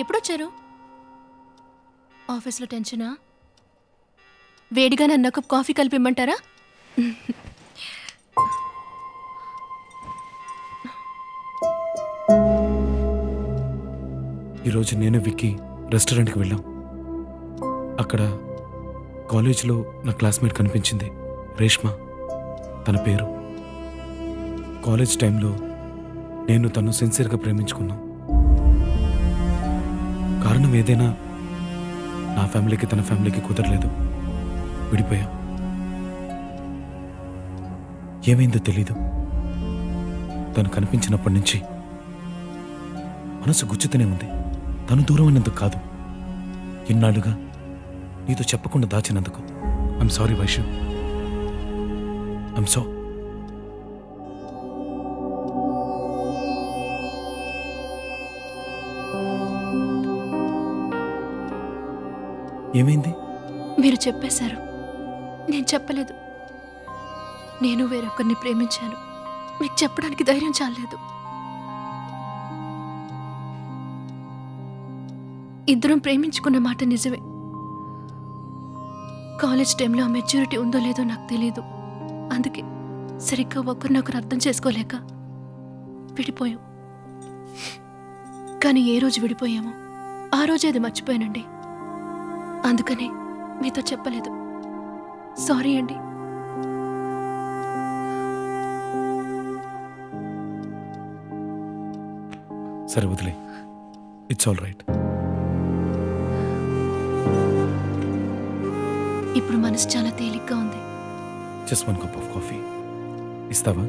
ఎప్పుడొచ్చారు? ఆఫీస్లో టెన్షనా? వేడిగా నన్ను ఒక కాఫీ కలిపిమ్మంటారా? ఈరోజు నేను విక్కీ రెస్టారెంట్కి వెళ్ళాం. అక్కడ కాలేజ్లో నా క్లాస్మేట్ కనిపించింది, రేష్మ తన పేరు. కాలేజ్ టైంలో నేను తను సిన్సియర్గా ప్రేమించుకున్నాం. కారణం ఏదైనా నా ఫ్యామిలీకి తన ఫ్యామిలీకి కుదరలేదు, విడిపోయాం. ఏమైందో తెలీదు. తను కనిపించినప్పటి నుంచి మనసు గుచ్చుతూనే ఉంది. తను దూరం అయినందుకు కాదు, ఇన్నాళ్ళుగా నీతో చెప్పకుండా దాచినందుకు. I'm sorry Vaishu, I'm so. ఏమైంది? మీరు చెప్పేశారు, నేను చెప్పలేదు. నేను వేరొకరిని ప్రేమించాను, మీకు చెప్పడానికి ధైర్యం చాలేదు. ఇద్దరం ప్రేమించుకున్న మాట నిజమే. కాలేజ్ టైంలో ఆ మెచ్యూరిటీ ఉందో లేదో నాకు తెలీదు. అందుకే సరిగ్గా ఒకరినొకరు అర్థం చేసుకోలేక విడిపోయాం. కానీ ఏ రోజు విడిపోయామో ఆ రోజే అది మర్చిపోయానండి. అందుకనే మీతో చెప్పలేదు. సారీ అండి. సరే వదిలే, ఇట్స్ ఆల్ రైట్. ఇప్పుడు మనసు చాలా తేలిగ్గా ఉంది. జస్ట్ 1 కప్ ఆఫ్ కాఫీ ఇస్తావా?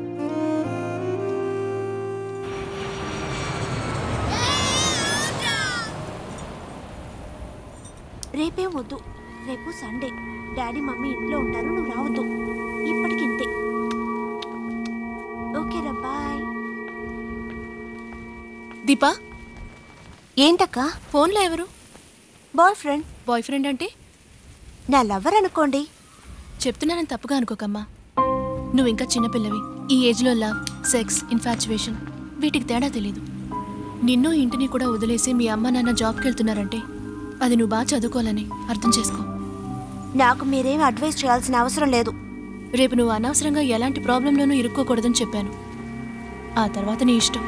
రేపే వద్దు, రేపు సండే. డాడీ మమ్మీ ఇంట్లో ఉంటారు, నువ్వు రావద్దు. ఇప్పటికింతే. ఓకేరా, బాయ్. దీపా, ఏంటక్క? ఫోన్లో ఎవరు? Boy friend. బాయ్ ఫ్రెండ్ అంటే నా లవర్ అనుకోండి. చెప్తున్నానని తప్పుగా అనుకోకమ్మా. నువ్వు ఇంకా చిన్నపిల్లవి. ఈ ఏజ్లో లవ్, సెక్స్, ఇన్ఫాచ్యువేషన్ వీటికి తేడా తెలీదు. నిన్ను ఇంటిని కూడా వదిలేసి మీ అమ్మ నాన్న జాబ్కి వెళ్తున్నారంటే అది నువ్వు బాగా చదువుకోవాలని అర్థం చేసుకో. నాకు మీరేం అడ్వైస్ చేయాల్సిన అవసరం లేదు. రేపు నువ్వు అనవసరంగా ఎలాంటి ప్రాబ్లంలోనూ ఇరుక్కోకూడదని చెప్పాను. ఆ తర్వాత నీ ఇష్టం.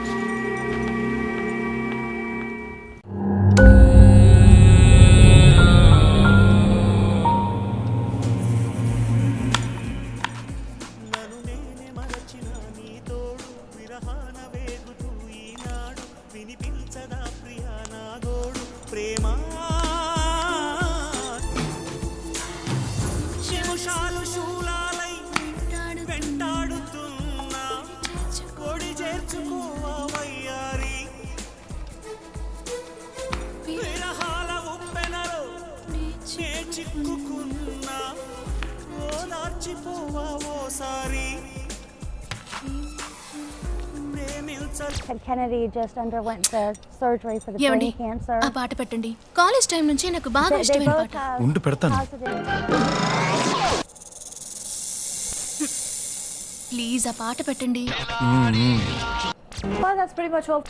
Kennedy just underwent the surgery for the brain cancer. ఆ పాట పెట్టండి. కాలేజ్ టైం నుంచి నాకు బాగా ఇష్టమైన పాట. ఉండు పెడతాను. ప్లీజ్ ఆ పాట పెట్టండి. Well, that's pretty much all.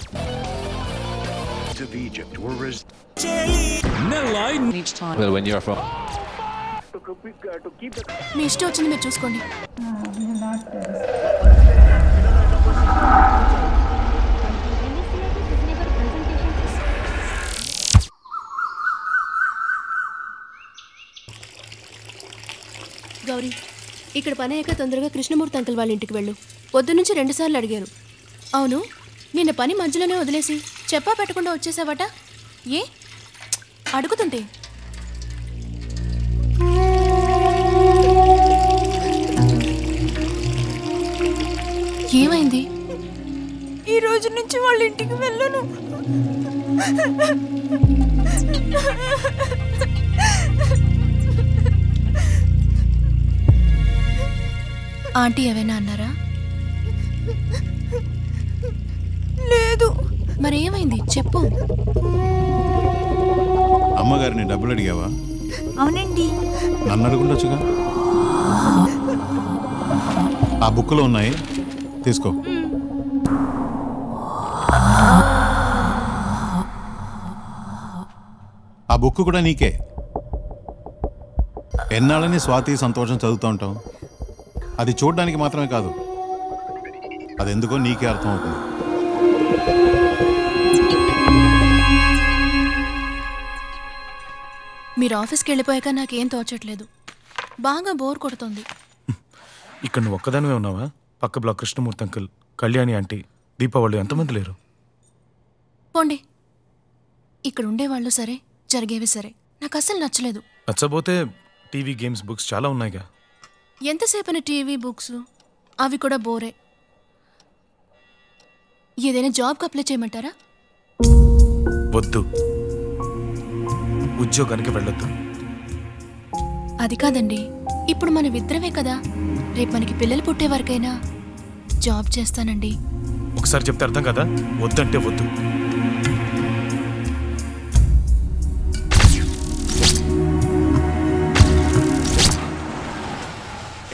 Of Egypt were no line each time. Well, when you're from మీ ఇష్టం వచ్చింది మీరు చూసుకోండి. గౌరీ, ఇక్కడ పని అయ్యాక తొందరగా కృష్ణమూర్తి అంకుల్ వాళ్ళ ఇంటికి వెళ్ళు. పొద్దునుంచి 2 సార్లు అడిగారు. అవును, నిన్న పని మధ్యలోనే వదిలేసి చెప్పా పెట్టకుండా వచ్చేసావట. ఏ అడుగుతుంటే ఏమైంది? ఈ రోజు నుంచి వాళ్ళ ఇంటికి వెళ్ళను. ఆంటీ ఏమైనా అన్నారా? లేదు. మరి ఏమైంది చెప్పు. అమ్మగారిని డబ్బులు అడిగావా? అవునండి. నన్ను అడుగుండొచ్చుగా. ఆ బుక్లో ఉన్నాయి, తీసుకో. ఆ బుక్ కూడా నీకే. ఎన్నాళ్ళని స్వాతి సంతోషం చదువుతూ ఉంటాం. అది చూడడానికి మాత్రమే కాదు, అది ఎందుకో నీకే అర్థమవుతుంది. మీరు ఆఫీస్కి వెళ్ళిపోయాక నాకేం తోచట్లేదు. బాగా బోర్ కొడుతుంది. ఇక్కడ నువ్వు ఒక్కదానివే ఉన్నావా? పక్క block Krishnamurthy uncle, Kalyani aunty, Deepavali ఎంతమంది లేరు? పోండి. ఇక్కడ ఉండేవాళ్ళు సరే, జరిగేవి సరే, నాకు అసలు నచ్చలేదు. నచ్చబోతే టీవీ, గేమ్స్, బుక్స్ చాలా ఉన్నాయిగా. ఎంతసేపని టీవీ, బుక్స్, అవి కూడా బోరే. ఏదైనా జాబ్కి అప్లై చేయమంటారా? వద్దు, ఉద్యోగానికి వెళ్ళొద్దు. అది కాదండి, ఇప్పుడు మన ఇద్దరమే కదా. రేపు మనకి పిల్లలు పుట్టే వరకైనా జాబ్ చేస్తానండి. ఒకసారి చెప్తే అర్థం కదా, వద్దంటే వద్దు.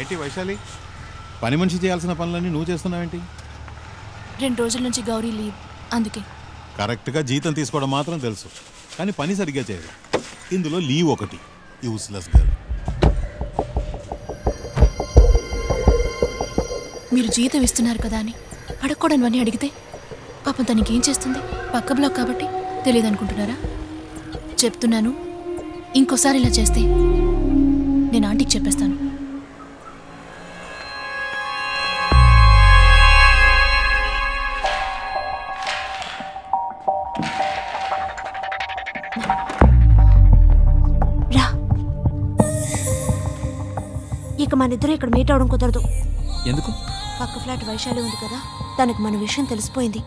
ఏంటి వైశాలి, పని మనిషి చేయాల్సిన పనులన్నీ నువ్వు చేస్తున్నావేంటి? 2 రోజుల నుంచి గౌరీ లీవ్, అందుకే. కరెక్ట్గా జీతం తీసుకోవడం మాత్రం తెలుసు, కానీ పని సరిగ్గా చేయదు. ఇందులో లీవ్ ఒకటి. Useless girl. మీరు జీతం ఇస్తున్నారు కదా అని అడగకూడనివన్నీ అడిగితే పాపం తనకి ఏం చేస్తుంది? పక్క బ్లాక్ కాబట్టి తెలియదు అనుకుంటున్నారా? చెప్తున్నాను, ఇంకోసారి ఇలా చేస్తే నేను ఆంటీకి చెప్పేస్తాను. రా, ఇక మన ఇద్దరు ఇక్కడ మీట్ అవడం కుదరదు. ఎందుకు? పక్క ఫ్లాట్ వైశాలి ఉంది కదా, తనకు మన విషయం తెలిసిపోయింది.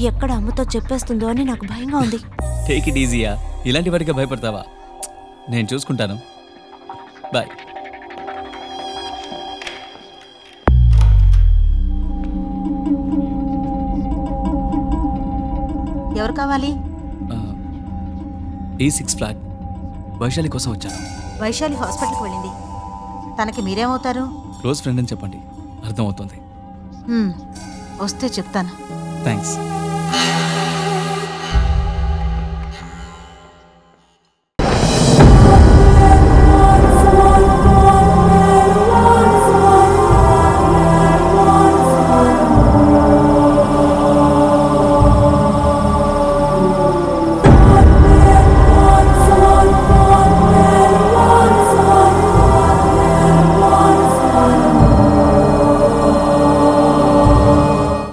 ఎక్కడ అమ్మతో చెప్పేస్తుందో అని నాకు భయంగా ఉంది. టేక్ ఇట్ ఈజీయా, ఇలాంటి వాటికి భయపడతావా? నేను చూసుకుంటాను. బాయ్. ఎవరు కావాలి? E6 ఫ్లాట్ వైశాలి కోసం వచ్చాను. వైశాలి హాస్పిటల్కి వెళ్ళింది. తనకి మీరేమవుతారు? క్లోజ్ ఫ్రెండ్ అని చెప్పండి, అర్థమవుతుంది. వస్తే చెప్తాను. థ్యాంక్స్.